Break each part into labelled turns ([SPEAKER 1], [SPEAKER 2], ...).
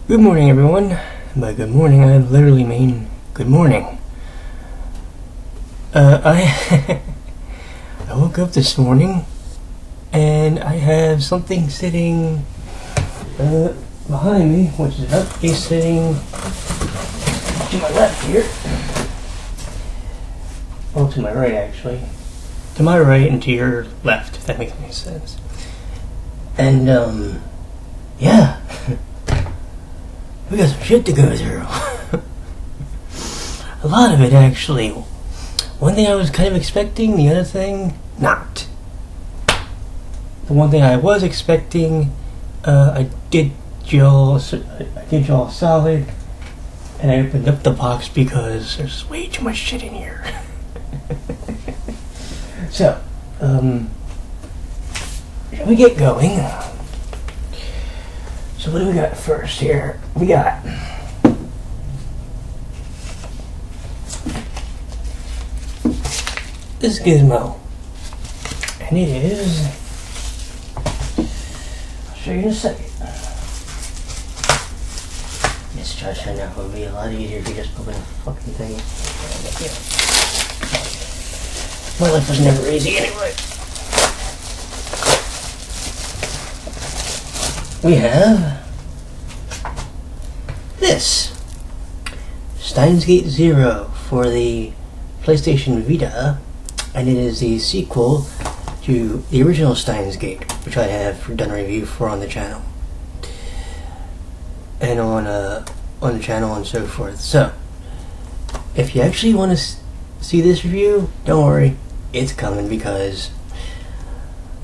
[SPEAKER 1] Good morning, everyone. By good morning, I literally mean good morning. I I woke up this morning and I have something sitting behind me, which is about to be sitting to my left here. Well, to my right, actually. To my right and to your left, if that makes any sense. And, yeah. We got some shit to go through. A lot of it, actually. One thing I was kind of expecting, the other thing, not. The one thing I was expecting, I did y'all solid, and I opened up the box because there's way too much shit in here. So, shall we get going? So what do we got first here? We got this gizmo, and it is, I'll show you in a second. This trash right now would be a lot easier if you just open the fucking thing. My life was never easy anyway. We have this Steins Gate Zero for the PlayStation Vita, and it is the sequel to the original Steins Gate, which I have done a review for on the channel and on the channel and so forth. So if you actually want to see this review, don't worry, it's coming, because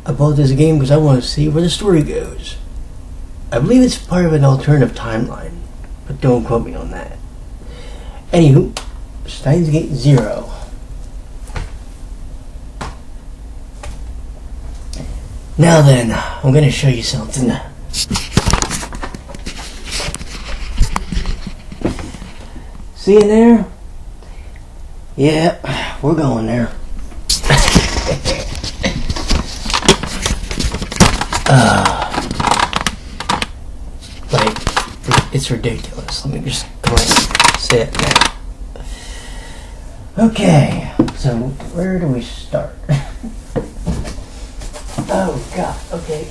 [SPEAKER 1] I bought this game because I want to see where the story goes. I believe it's part of an alternative timeline, but don't quote me on that. Anywho, Steins Gate Zero. Now then, I'm going to show you something. See in there? Yeah, we're going there. It's ridiculous. Let me just go ahead and sit now. Okay, so where do we start? Oh god, okay.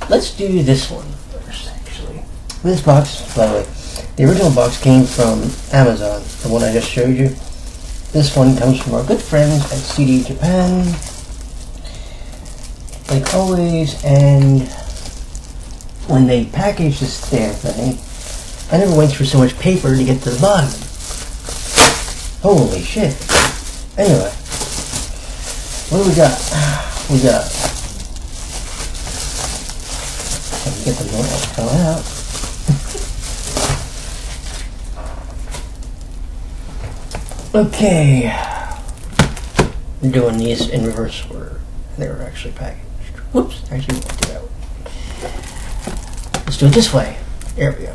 [SPEAKER 1] Let's do this one first, actually. This box, by the way, the original box came from Amazon, the one I just showed you. This one comes from our good friends at CDJapan, like always, and when they packaged this damn thing, I never went through so much paper to get to the bottom. Holy shit. Anyway, what do we got? We got, let me get the note out. Okay, we're doing these in reverse order. They were actually packaged. Whoops, actually we won't do that one. Let's do it this way. There we go.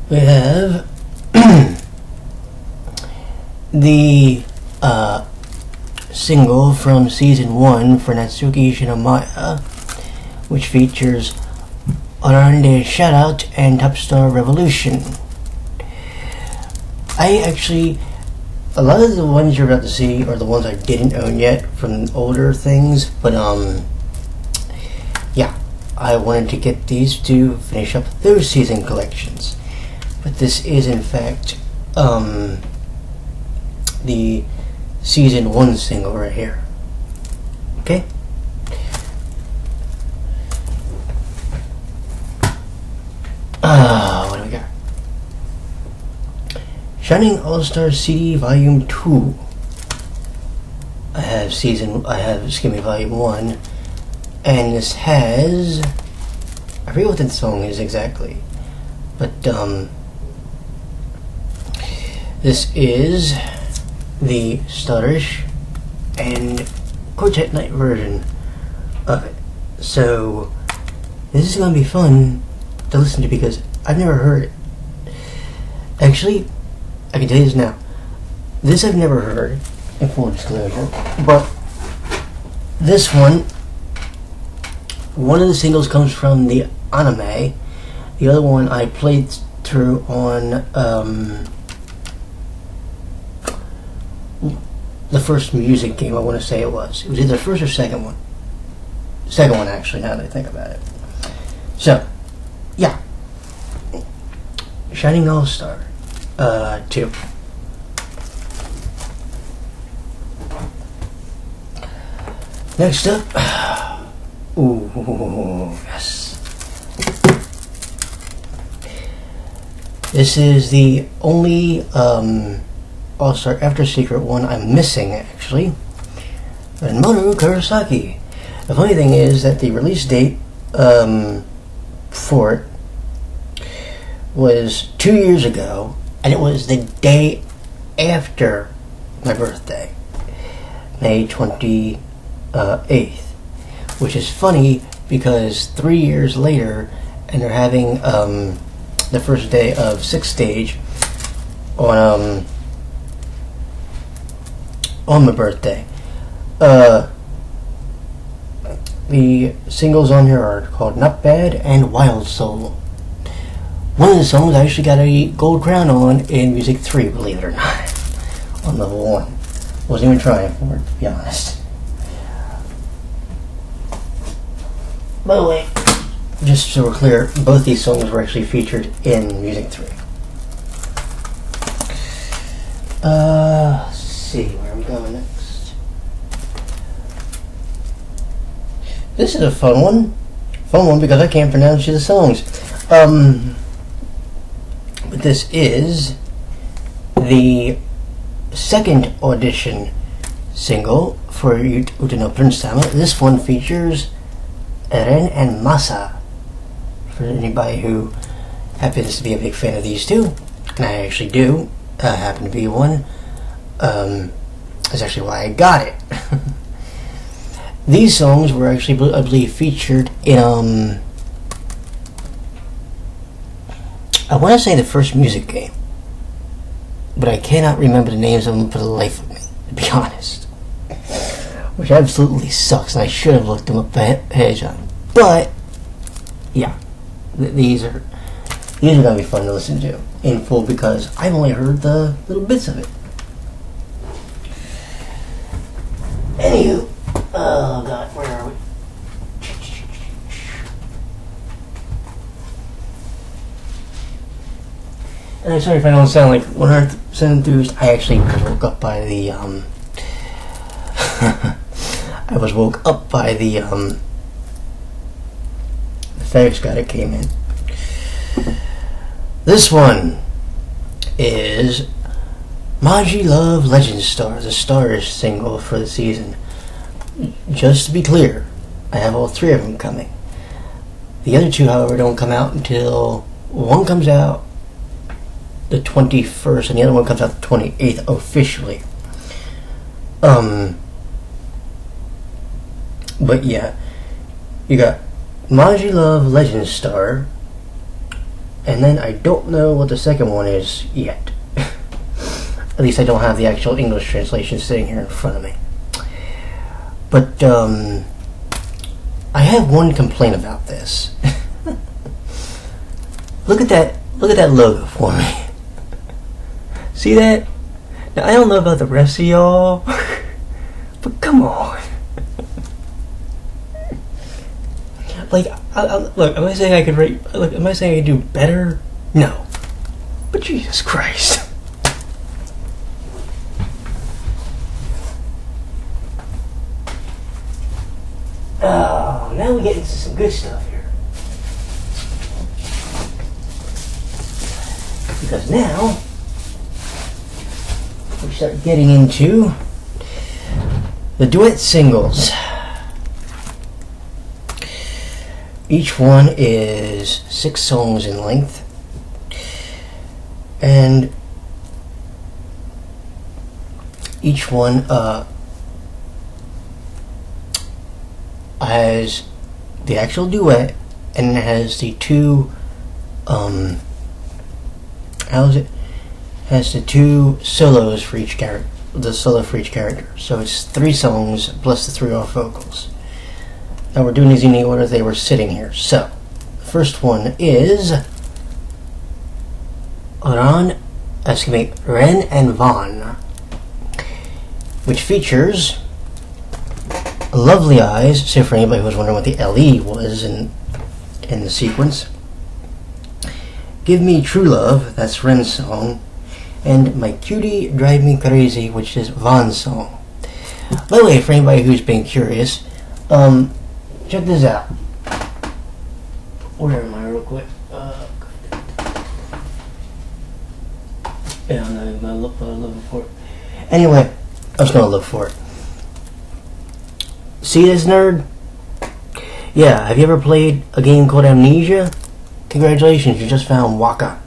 [SPEAKER 1] We have the single from Season 1 for Natsuki Shinomiya, which features Arande Shoutout and Top Star Revolution. A lot of the ones you're about to see are the ones I didn't own yet from older things, but yeah, I wanted to get these to finish up those season collections. But this is in fact the Season 1 single right here. Okay? What do we got? Shining All-Star CD Volume 2. I have Volume 1, and this has, I forget what that song is exactly, but this is the Starish and Quartet Night version of it. So this is going to be fun to listen to because I've never heard it. Actually, I can tell you this now. This I've never heard, in full disclosure, but this one one of the singles comes from the anime. The other one I played through on the first music game. I want to say it was either the first or second one. Second one, actually, now that I think about it. So, yeah. Shining All-Star 2. Next up, ooh, yes. This is the only All-Star After Secret one I'm missing, actually. And Mamoru Kurosaki. The funny thing is that the release date for it was 2 years ago, and it was the day after my birthday, May 28th, which is funny because 3 years later, and they're having the first day of 6th stage on my birthday. The singles on here are called Not Bad and Wild Soul. One of the songs I actually got a gold crown on in Music 3, believe it or not, on level 1. Wasn't even trying for it, to be honest. By the way, just so we're clear, both these songs were actually featured in Music 3. Let's see where I'm going next. This is a fun one. Fun one because I can't pronounce you the songs. But this is the second audition single for Utano Prince Tama. This one features Eren and Masa. For anybody who happens to be a big fan of these two, and I actually do happen to be one. That's actually why I got it. These songs were actually, I believe, featured in, I want to say the first music game, but I cannot remember the names of them for the life of me, to be honest. Which absolutely sucks, and I should have looked them up ahead of time. But, yeah, these are going to be fun to listen to in full because I've only heard the little bits of it. Anywho, oh god, where are we? And I'm sorry if I don't sound like 100% enthused. I actually was woke up by the I was woke up by the FedEx guy that came in. This one is Maji Love Legend Star, the Stars single for the season. Just to be clear, I have all three of them coming. The other two, however, don't come out until one comes out the 21st and the other one comes out the 28th officially. But yeah, you got Maji Love Legend Star, and then I don't know what the second one is yet. At least I don't have the actual English translation sitting here in front of me. But I have one complaint about this. Look at that logo for me. See that? Now I don't know about the rest of y'all, but come on. Like, look, am I saying I could rate? Look, am I saying I could do better? No. But Jesus Christ. Oh, now we get into some good stuff here. Because now we start getting into the duet singles. Each one is 6 songs in length, and each one has the actual duet, and it has the two has the 2 solos for each character, the solo for each character. So it's 3 songs plus the 3 off vocals. and we're doing these in the order they were sitting here. So, the first one is Ren and Vaughn, which features Lovely Eyes. So for anybody who's wondering what the LE was in the sequence, Give Me True Love, that's Ren's song, and My Cutie Drive Me Crazy, which is Vaughn's song. By the way, for anybody who's been curious, check this out. Where am I, real quick? Yeah, I'm not looking for it. Anyway, I was gonna look for it. See this nerd? Yeah, have you ever played a game called Amnesia? Congratulations, you just found Waka.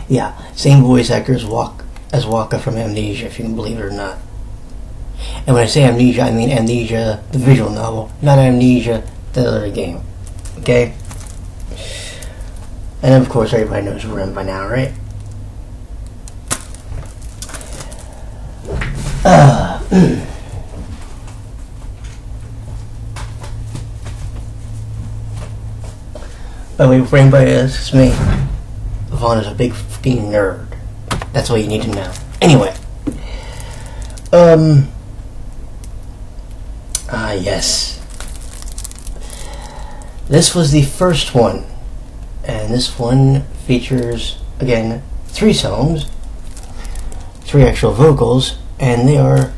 [SPEAKER 1] Yeah, same voice actor as Waka from Amnesia, if you can believe it or not. And when I say Amnesia, I mean Amnesia, the visual novel, not Amnesia, the other game. Okay? And of course, everybody knows Ren by now, right? By the way, for anybody that asks me, Vaughn is a big fucking nerd. That's all you need to know. Anyway. Yes. This was the first one. And this one features, again, 3 songs. 3 actual vocals. And they are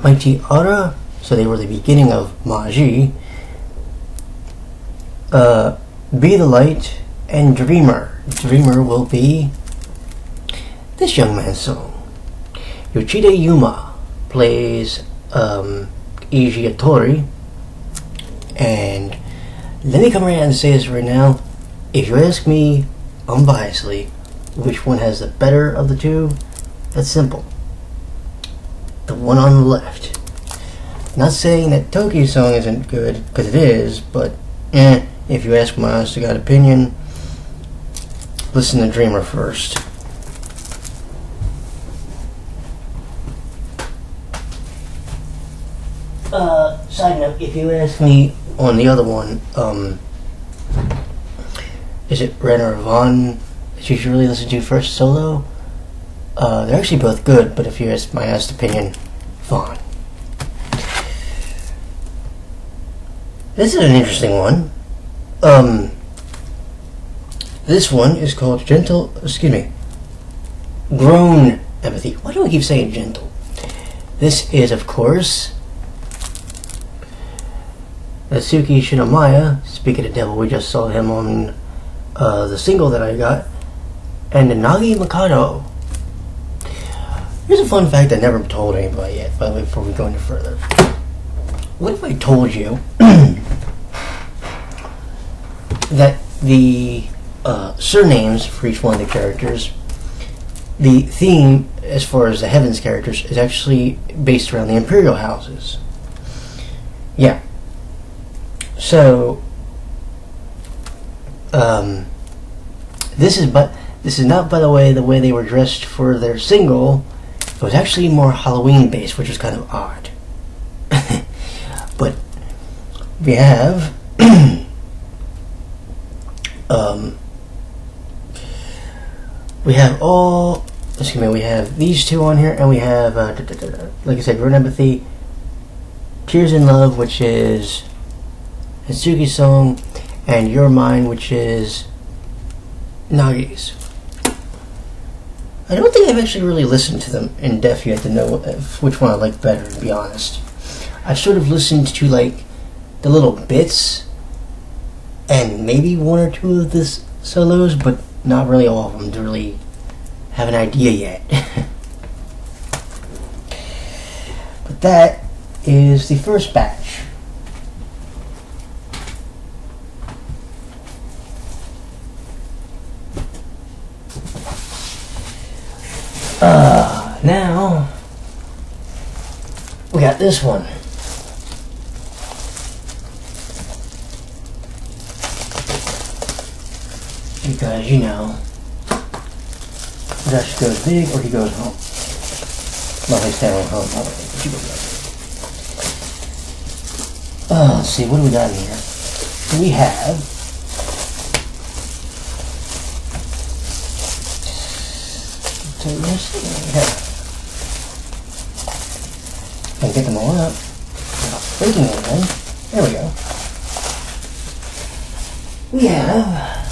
[SPEAKER 1] Mighty Aura, so they were the beginning of Maji, Be the Light, and Dreamer. Dreamer will be this young man's song. Yoshide Yuma plays Eiji Atori, and let me come around and say this right now. If you ask me unbiasedly which one has the better of the two, that's simple. The one on the left. Not saying that Toki's song isn't good, because it is, but if you ask my honest to God opinion, listen to Dreamer first. Side note, if you ask me on the other one, is it Ren or Vaughn that you should really listen to first solo? They're actually both good, but if you ask my honest opinion, Vaughn. This is an interesting one. This one is called Grown Empathy. Why do I keep saying gentle? This is, of course, Natsuki Shinomiya. Speaking of the devil, we just saw him on the single that I got. And Nagi Mikado. Here's a fun fact I never told anybody yet, by the way, before we go any further. What if I told you that the surnames for each one of the characters, the theme, as far as the Heavens characters, is actually based around the Imperial houses? Yeah. So, this is not, by the way they were dressed for their single. It was actually more Halloween based, which was kind of odd. But we have we have these two on here, and we have like I said, Grown Empathy, Tears in Love, which is Hitsuki's song, and Your Mind, which is Nagi's. I don't think I've actually really listened to them in depth yet to know which one I like better, to be honest. I've sort of listened to like the little bits and maybe one or two of the solos, but not really all of them to really have an idea yet. But that is the first batch. Now we got this one. Because, you know, Dutch goes big or he goes home. Well, he's staying home. Let's see, what do we got in here? We have and get them all up without breaking anything. There we go. We have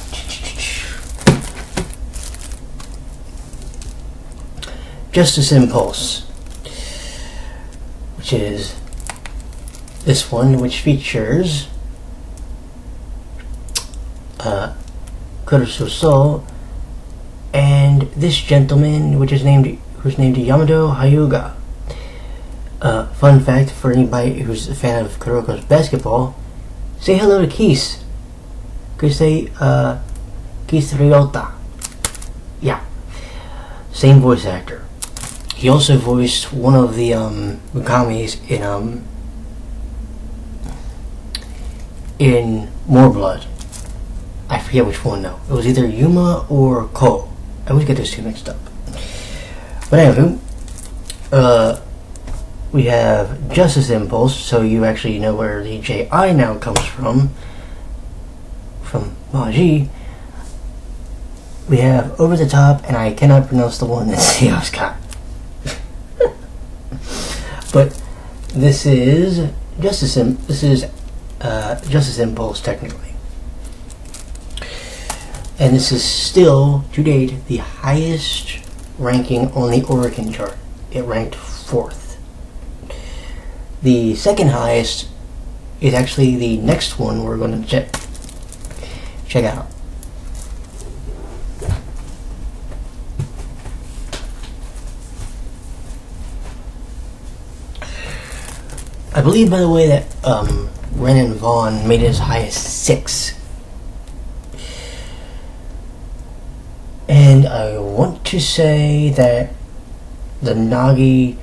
[SPEAKER 1] Justice Impulse, which is this one, which features Kurosuso and this gentleman, who's named Yamado Hyuga. Fun fact for anybody who's a fan of Kuroko's basketball: say hello to Keith. Could say Keith Ryota. Yeah, same voice actor. He also voiced one of the Mukamis in More Blood. I forget which one though. It was either Yuma or Ko. I always get those two mixed up. But anywho, we have Justice Impulse, so you actually know where the J.I. now comes from Maji. We have Over the Top, and I cannot pronounce the one that Seo's got. But this is Justice Impulse technically. And this is still, to date, the highest ranking on the Oricon chart. It ranked 4th. The second highest is actually the next one we're going to check out. I believe, by the way, that Renan Vaughn made it as high as 6. And I want to say that the Nagi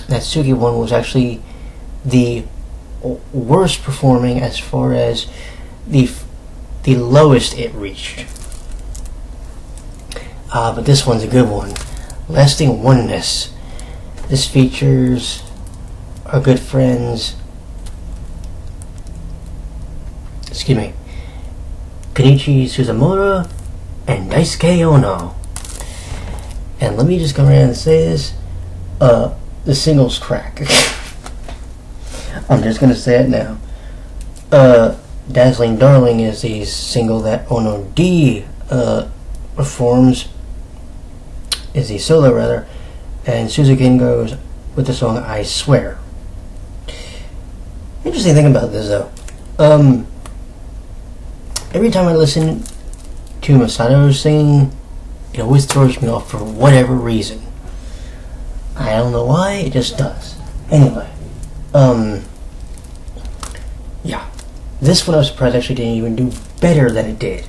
[SPEAKER 1] Natsuki one was actually the worst performing as far as the lowest it reached. But this one's a good one. Lasting Oneness. This features our good friends, Kenichi Suzumura and Daisuke Ono. And let me just go around and say this, the singles crack. I'm just gonna say it now. Dazzling Darling is the single that Ono D performs, is the solo rather, and Suzuki goes with the song I Swear. Interesting thing about this though, every time I listen to Masato sing, it always throws me off for whatever reason. I don't know why, it just does. Anyway, yeah. This one I was surprised actually didn't even do better than it did.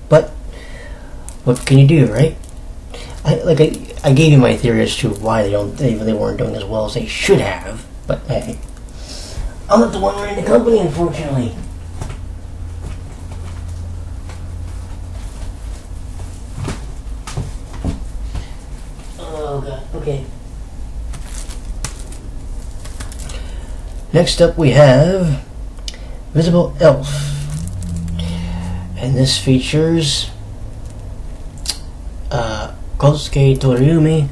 [SPEAKER 1] But, what can you do, right? I gave you my theory as to why they weren't doing as well as they should have, but hey. I'm not the one running the company, unfortunately. Oh god, okay. Next up we have Visible Elf. And this features Kosuke Toriumi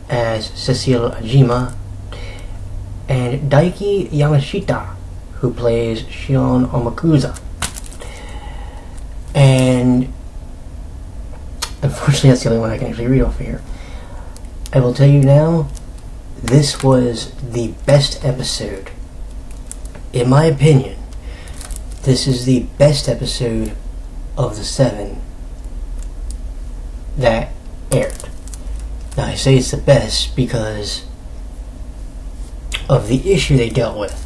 [SPEAKER 1] as Cecile Ajima and Daiki Yamashita, who plays Shion Omakuza. And unfortunately that's the only one I can actually read off of here. I will tell you now, this was the best episode. In my opinion, this is the best episode of the 7 that aired. Now I say it's the best because of the issue they dealt with.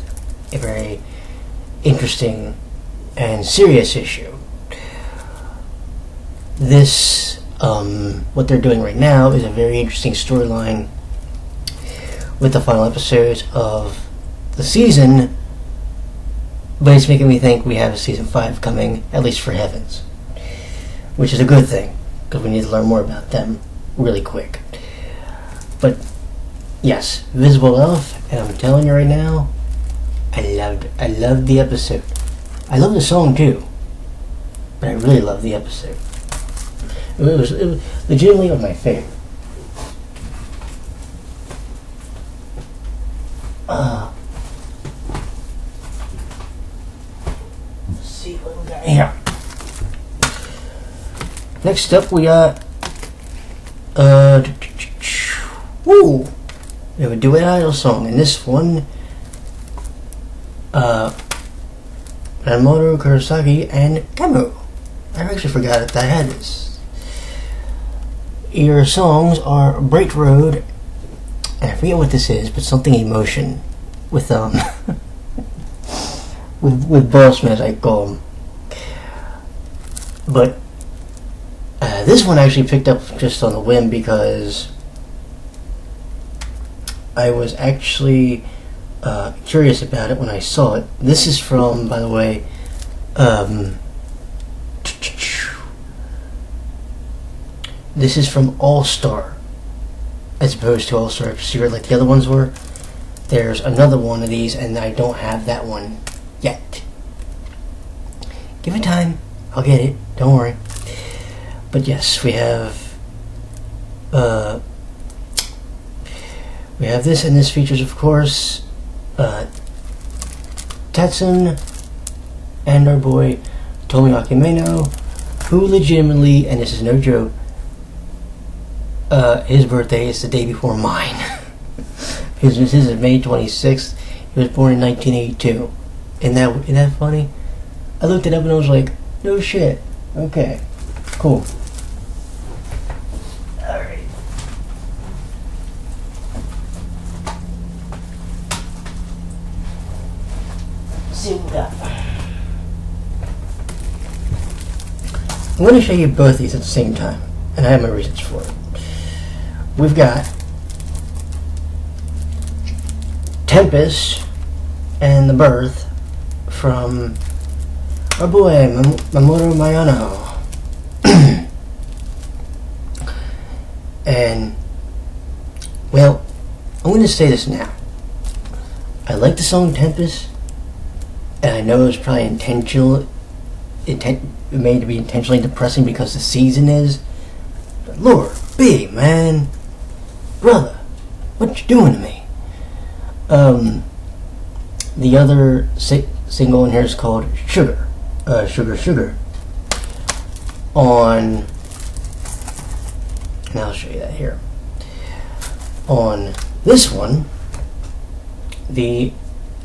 [SPEAKER 1] A very interesting and serious issue. This, what they're doing right now is a very interesting storyline with the final episodes of the season, but it's making me think we have a season 5 coming, at least for Heavens, which is a good thing because we need to learn more about them really quick. But Yes, Visible Elf, and I'm telling you right now, I loved the episode. I love the song too, but I really love the episode. It was legitimately one of my favorite. Let's see what we got here. Next up, we got woo! We have a duet idol song, and this one, Ranmoto Kurosaki and Camus. I actually forgot that I had this. Your songs are Bright Road, and I forget what this is, but something emotion with with Ballsmith, I call them. But this one I actually picked up just on a whim because I was actually curious about it when I saw it. This is from, by the way, this is from All Star, as opposed to All Star Secret like the other ones were. There's another one of these, and I don't have that one yet. Give it time, I'll get it. Don't worry. But yes, we have this, and this features, of course, Tetsun and our boy Tomoaki Meno, who legitimately, and this is no joke, his birthday is the day before mine. His is May 26th. He was born in 1982. Isn't that funny? I looked it up and I was like, no shit. Okay, cool. Alright. Let's see what we got. I'm going to show you both these at the same time, and I have my reasons for it. We've got Tempest and the Birth from our boy Mamoru Mayano. And, well, I'm going to say this now. I like the song Tempest, and I know it was probably made to be intentionally depressing because the season is. But Lord B, man, brother, what you doing to me? The other single in here is called Sugar. Sugar. And I'll show you that here. On this one, the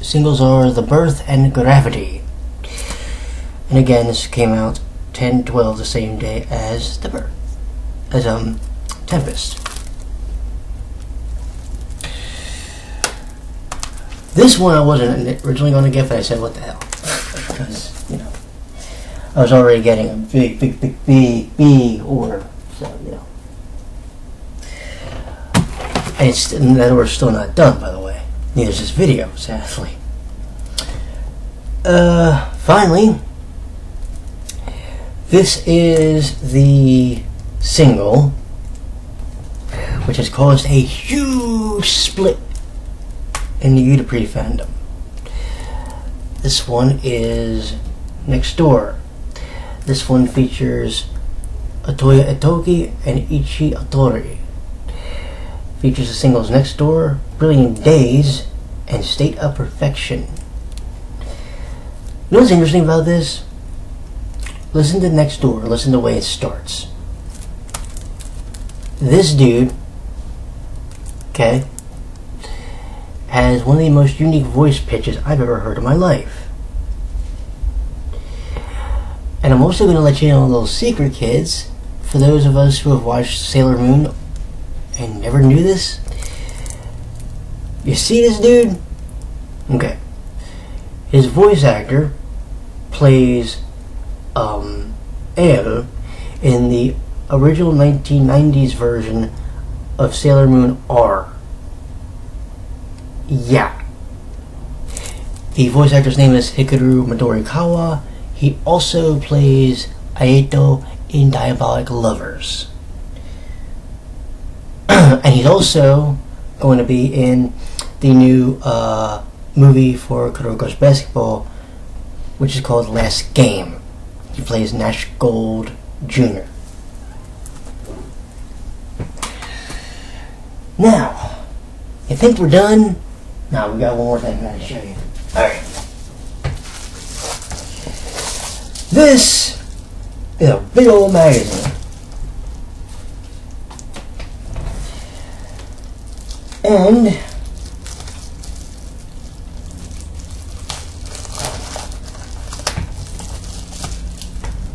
[SPEAKER 1] singles are The Birth and Gravity. And again, this came out 10/12 the same day as The Birth. As Tempest. This one I wasn't originally going to get, but I said, what the hell? Because, you know, I was already getting a big order. So, you know. And that order's still not done, by the way. Neither is this video, sadly. Finally, this is the single, which has caused a huge split in the Udapri fandom. This one is Next Door. This one features Atoya Itoki and Ichi Otori. Features the singles Next Door, Brilliant Days, and State of Perfection. You know what's interesting about this? Listen to Next Door, listen to the way it starts. This dude, okay, has one of the most unique voice pitches I've ever heard in my life. And I'm also going to let you know a little secret, kids, for those of us who have watched Sailor Moon and never knew this. You see this dude? Okay. His voice actor plays El in the original 1990s version of Sailor Moon R. Yeah. The voice actor's name is Hikaru Midorikawa. He also plays Aeto in Diabolic Lovers. And he's also going to be in the new movie for Kuroko's basketball, which is called Last Game. He plays Nash Gold Jr. Now, you think we're done? No, we got one more thing I gotta show you. Alright. This is a big old magazine. And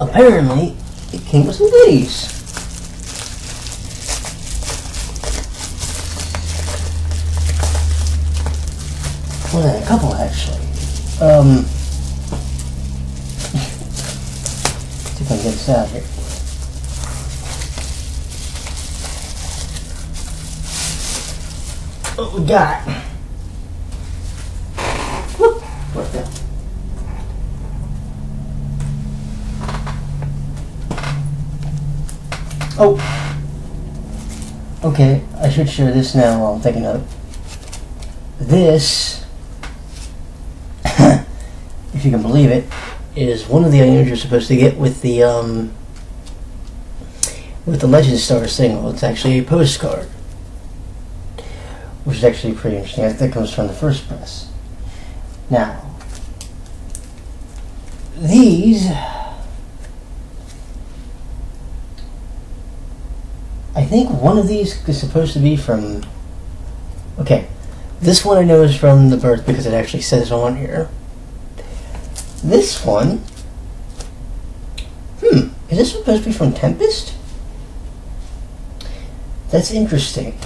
[SPEAKER 1] apparently it came with some goodies. Well, then a couple actually. See if I can get this out here. What we got? Whoop! What the? Oh! Okay, I should share this now while I'm thinking of it. This, if you can believe it, is one of the items you're supposed to get with the Legend Star single. It's actually a postcard, which is actually pretty interesting. I think that comes from the first press. Now, these, I think one of these is supposed to be from, okay, this one I know is from The Birth because it actually says on here. This one, is this supposed to be from Tempest? That's interesting.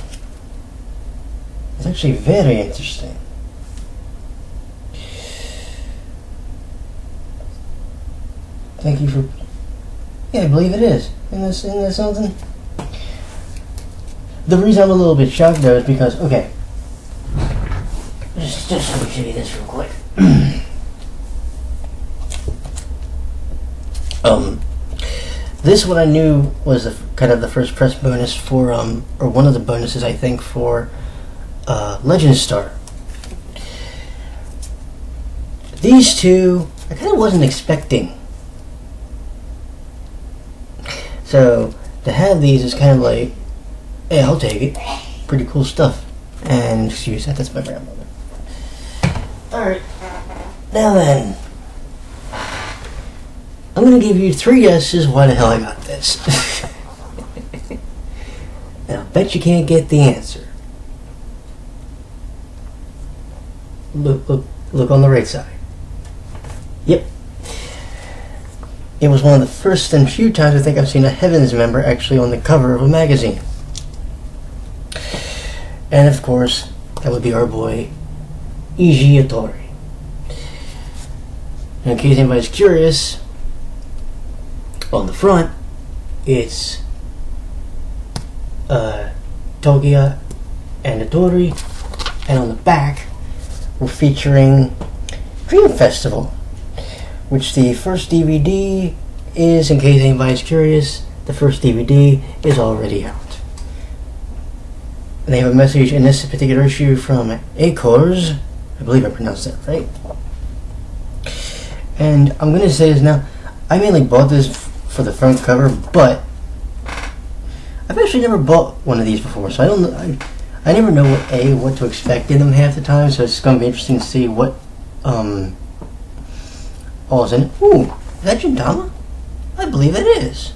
[SPEAKER 1] It's actually very interesting. Thank you for... Yeah, I believe it is. Isn't that something? The reason I'm a little bit shocked though is because, okay, just let me show you this real quick. This one I knew was kind of the first press bonus for, or one of the bonuses I think for Legend Star. These two, I kind of wasn't expecting. So, to have these is kind of like, hey, I'll take it. Pretty cool stuff. And, excuse that, that's my grandmother. Alright, now then, I'm going to give you 3 guesses why the hell I got this. And I'll bet you can't get the answer. Look on the right side. Yep. It was one of the first and few times I think I've seen a Heavens member actually on the cover of a magazine. And of course, that would be our boy, Eiji Atori. And in case anybody's curious, on the front, it's Togia and Atori, and on the back, we're featuring Dream Festival, which the first DVD is, in case anybody's curious, the first DVD is already out. And they have a message in this particular issue from Acors, I believe I pronounced that right. And I'm going to say this now, I mainly bought this for the front cover, but I've actually never bought one of these before, so I never know what to expect in them half the time, so it's going to be interesting to see what all is in it. Ooh, is that Gintama? I believe it is.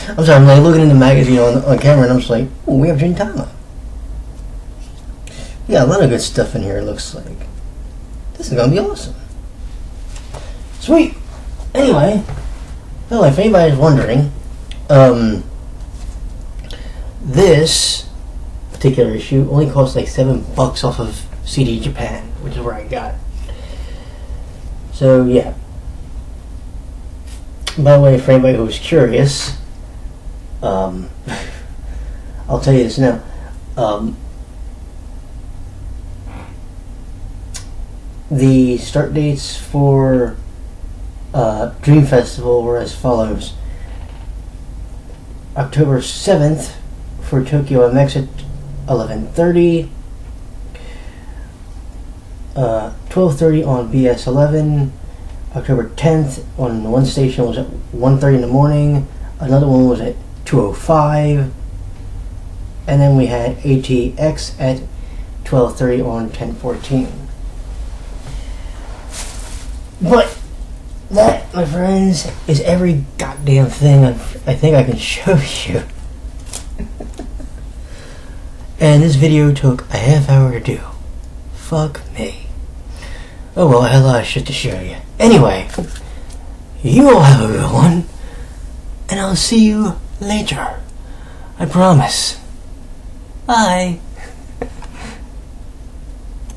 [SPEAKER 1] I'm sorry, I'm like looking in the magazine on camera and I'm just like, ooh, we have Gintama. Yeah, a lot of good stuff in here, it looks like. This is going to be awesome. Sweet. Anyway, well, if anybody's wondering, this particular issue only cost like $7 off of CDJapan, which is where I got it. So yeah. By the way, for anybody who's curious, I'll tell you this now. The start dates for Dream Festival were as follows: October 7th for Tokyo MX 11:30. 12:30 on BS11. October 10th on one station was at 1:30 in the morning. Another one was at 2:05. And then we had ATX at 12:30 on 10:14. But that, my friends, is every goddamn thing I think I can show you. And this video took a half hour to do. Fuck me. Oh well, I had a lot of shit to show you. Anyway, you all have a good one, and I'll see you later. I promise. Bye.